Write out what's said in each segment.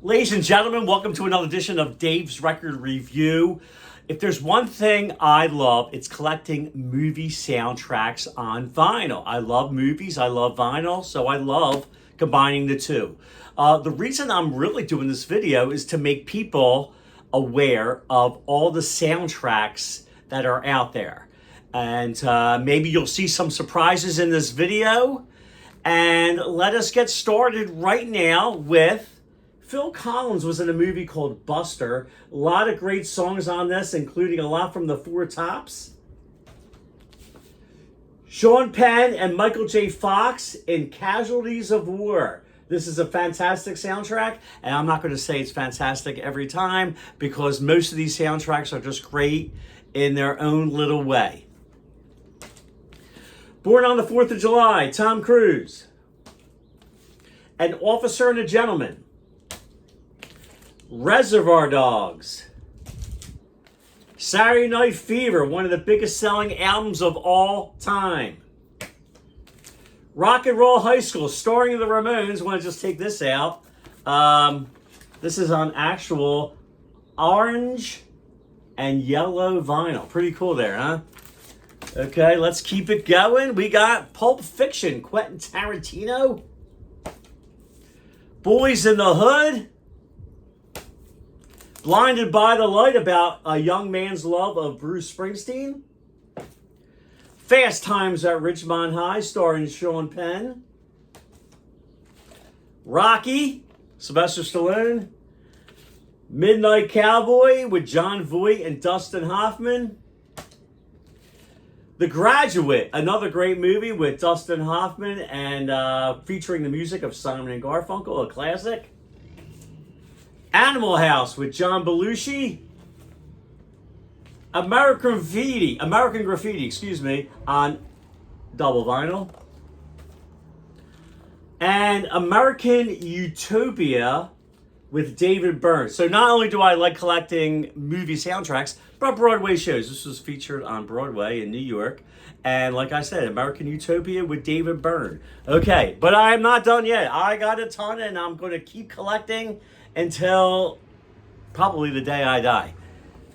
Ladies and gentlemen, welcome to another edition of Dave's Record Review. If there's one thing I love, it's collecting movie soundtracks on vinyl. I love movies, I love vinyl, so I love combining the two. The reason I'm really doing this video is to make people aware of all the soundtracks that are out there. And maybe you'll see some surprises in this video. And let us get started right now with Phil Collins was in a movie called Buster. A lot of great songs on this, including a lot from the Four Tops. Sean Penn and Michael J. Fox in Casualties of War. This is a fantastic soundtrack, and I'm not going to say it's fantastic every time because most of these soundtracks are just great in their own little way. Born on the 4th of July, Tom Cruise. An Officer and a Gentleman. Reservoir Dogs. Saturday Night Fever, one of the biggest selling albums of all time. Rock and Roll High School, starring the Ramones. I want to just take this out. This is on actual orange and yellow vinyl. Pretty cool there, huh? Okay, let's keep it going. We got Pulp Fiction, Quentin Tarantino. Boys in the Hood. Blinded by the Light, about a young man's love of Bruce Springsteen. Fast Times at Ridgemont High, starring Sean Penn. Rocky, Sylvester Stallone. Midnight Cowboy with Jon Voight and Dustin Hoffman. The Graduate, another great movie with Dustin Hoffman and featuring the music of Simon and Garfunkel, a classic. Animal House with John Belushi. American Graffiti, on double vinyl. And American Utopia with David Byrne. So not only do I like collecting movie soundtracks, but Broadway shows. This was featured on Broadway in New York. And like I said, American Utopia with David Byrne. Okay, but I'm not done yet. I got a ton and I'm going to keep collecting until probably the day I die.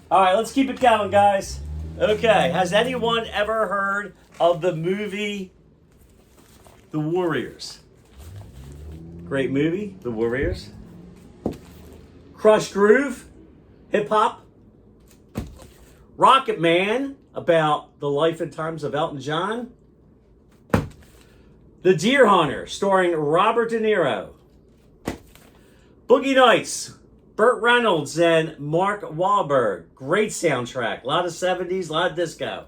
All right, let's keep it going, guys. Okay, has anyone ever heard of the movie The Warriors? Great movie, The Warriors. Crush Groove, hip hop. Rocket Man, about the life and times of Elton John. The Deer Hunter, starring Robert De Niro. Boogie Nights, Burt Reynolds and Mark Wahlberg. Great soundtrack. A lot of 70s, a lot of disco.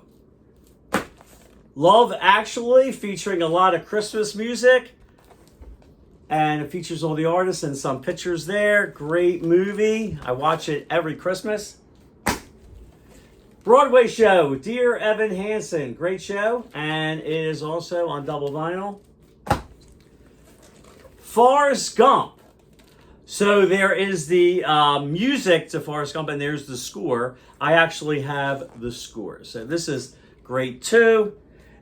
Love Actually, featuring a lot of Christmas music. And it features all the artists and some pictures there. Great movie. I watch it every Christmas. Broadway show, Dear Evan Hansen. Great show. And it is also on double vinyl. Forrest Gump. So there is the music to Forrest Gump, and there's the score. I actually have the score. So this is great too.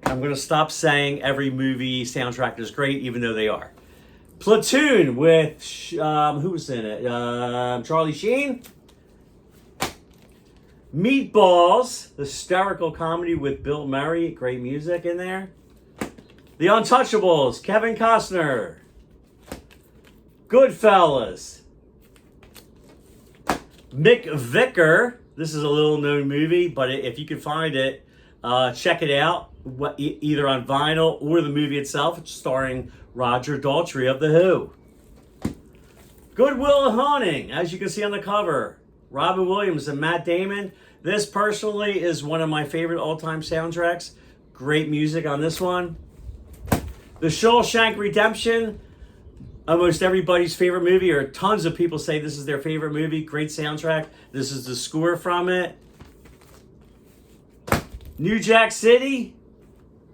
I'm going to stop saying every movie soundtrack is great, even though they are. Platoon with, who was in it? Charlie Sheen. Meatballs, hysterical comedy with Bill Murray. Great music in there. The Untouchables, Kevin Costner. Goodfellas. Mick Vicker. This is a little known movie, but if you can find it, check it out. Either on vinyl or the movie itself. It's starring Roger Daltrey of The Who. Good Will Hunting, as you can see on the cover. Robin Williams and Matt Damon. This personally is one of my favorite all-time soundtracks. Great music on this one. The Shawshank Redemption. Almost everybody's favorite movie, or tons of people say this is their favorite movie. Great soundtrack. This is the score from it. New Jack City,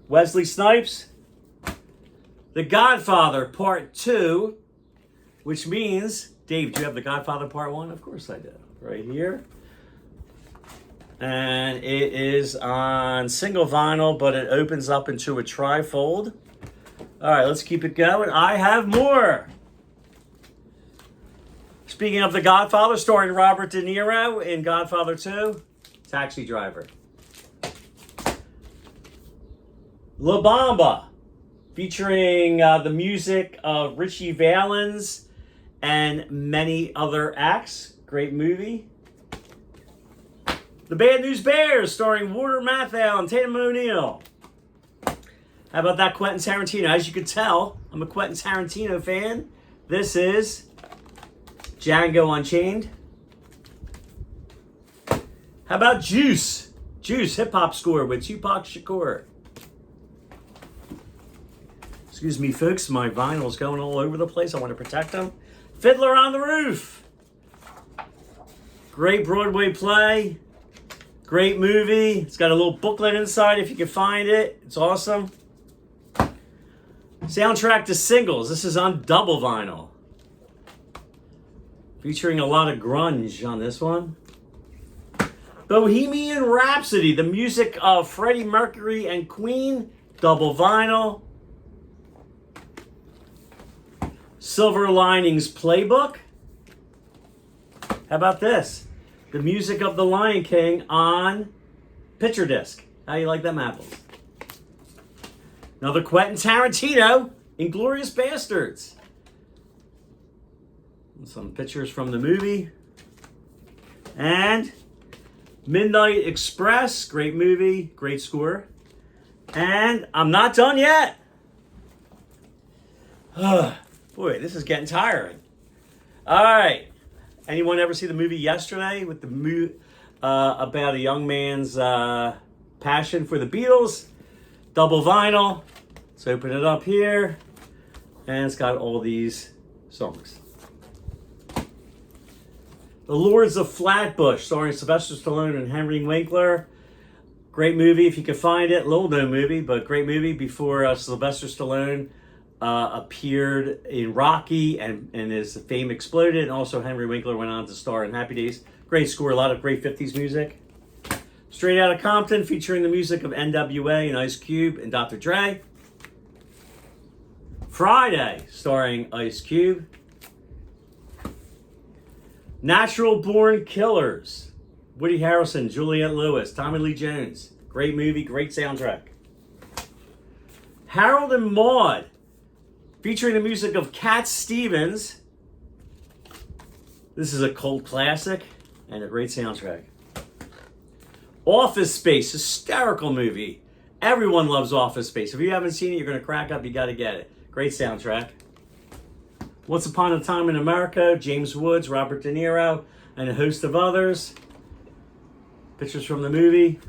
Wesley Snipes. The Godfather Part 2, which means, Dave, do you have The Godfather Part 1? Of course I do. Right here. And it is on single vinyl, but it opens up into a trifold. All right, let's keep it going. I have more. Speaking of The Godfather, starring Robert De Niro in Godfather 2, Taxi Driver. La Bamba, featuring the music of Richie Valens and many other acts. Great movie. The Bad News Bears, starring Walter Matthau and Tatum O'Neal. How about that Quentin Tarantino? As you could tell, I'm a Quentin Tarantino fan. This is Django Unchained. How about Juice? Juice, hip-hop score with Tupac Shakur. Excuse me, folks, my vinyl's going all over the place. I want to protect them. Fiddler on the Roof. Great Broadway play. Great movie. It's got a little booklet inside if you can find it. It's awesome. Soundtrack to Singles. This is on double vinyl. Featuring a lot of grunge on this one. Bohemian Rhapsody. The music of Freddie Mercury and Queen. Double vinyl. Silver Linings Playbook. How about this? The music of The Lion King on picture disc. How you like them apples? Another Quentin Tarantino, Inglourious Bastards. Some pictures from the movie. And Midnight Express, great movie, great score. And I'm not done yet. Boy, this is getting tiring. All right. Anyone ever see the movie Yesterday with the about a young man's passion for the Beatles? Double vinyl. Let's open it up here. And it's got all these songs. The Lords of Flatbush, starring Sylvester Stallone and Henry Winkler. Great movie if you can find it. Little known movie, but great movie before Sylvester Stallone appeared in Rocky and his fame exploded. And also Henry Winkler went on to star in Happy Days. Great score, a lot of great 50s music. Straight Outta Compton, featuring the music of NWA and Ice Cube and Dr. Dre. Friday, starring Ice Cube. Natural Born Killers. Woody Harrelson, Juliette Lewis, Tommy Lee Jones. Great movie, great soundtrack. Harold and Maude, featuring the music of Cat Stevens. This is a cult classic and a great soundtrack. Office Space, hysterical movie. Everyone loves Office Space. If you haven't seen it, you're going to crack up. You got to get it. Great soundtrack. Once Upon a Time in America, James Woods, Robert De Niro, and a host of others. Pictures from the movie.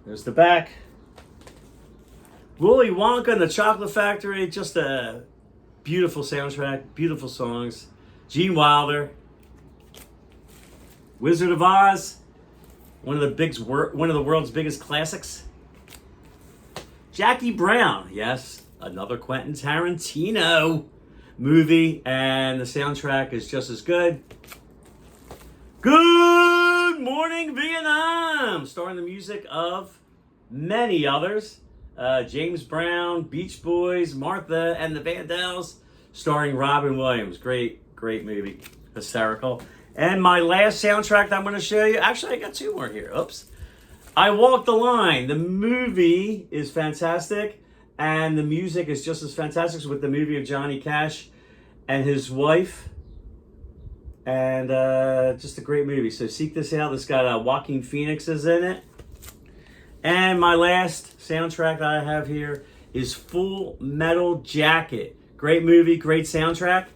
There's the back. Willy Wonka and the Chocolate Factory, just a beautiful soundtrack, beautiful songs. Gene Wilder. Wizard of Oz, one of the world's biggest classics. Jackie Brown, yes, another Quentin Tarantino movie, and the soundtrack is just as good. Good Morning Vietnam, starring the music of many others. James Brown, Beach Boys, Martha and the Vandellas, starring Robin Williams. Great movie. Hysterical. And my last soundtrack that I'm going to show you, actually I got two more here. Oops. I Walk the Line. The movie is fantastic, and the music is just as fantastic with the movie of Johnny Cash and his wife. And just a great movie. So seek this out. It's got Joaquin Phoenix is in it. And my last soundtrack that I have here is Full Metal Jacket. Great movie, great soundtrack.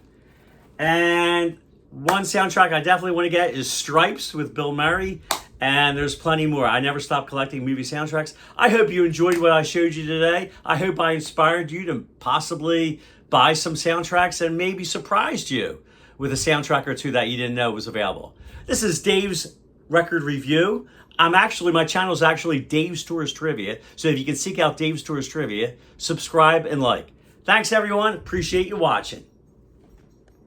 And one soundtrack I definitely want to get is Stripes with Bill Murray. And there's plenty more. I never stop collecting movie soundtracks. I hope you enjoyed what I showed you today. I hope I inspired you to possibly buy some soundtracks and maybe surprised you with a soundtrack or two that you didn't know was available. This is Dave's Record Review. My channel is actually Dave's Tours Trivia. So if you can seek out Dave's Tours Trivia, subscribe and like. Thanks everyone. Appreciate you watching.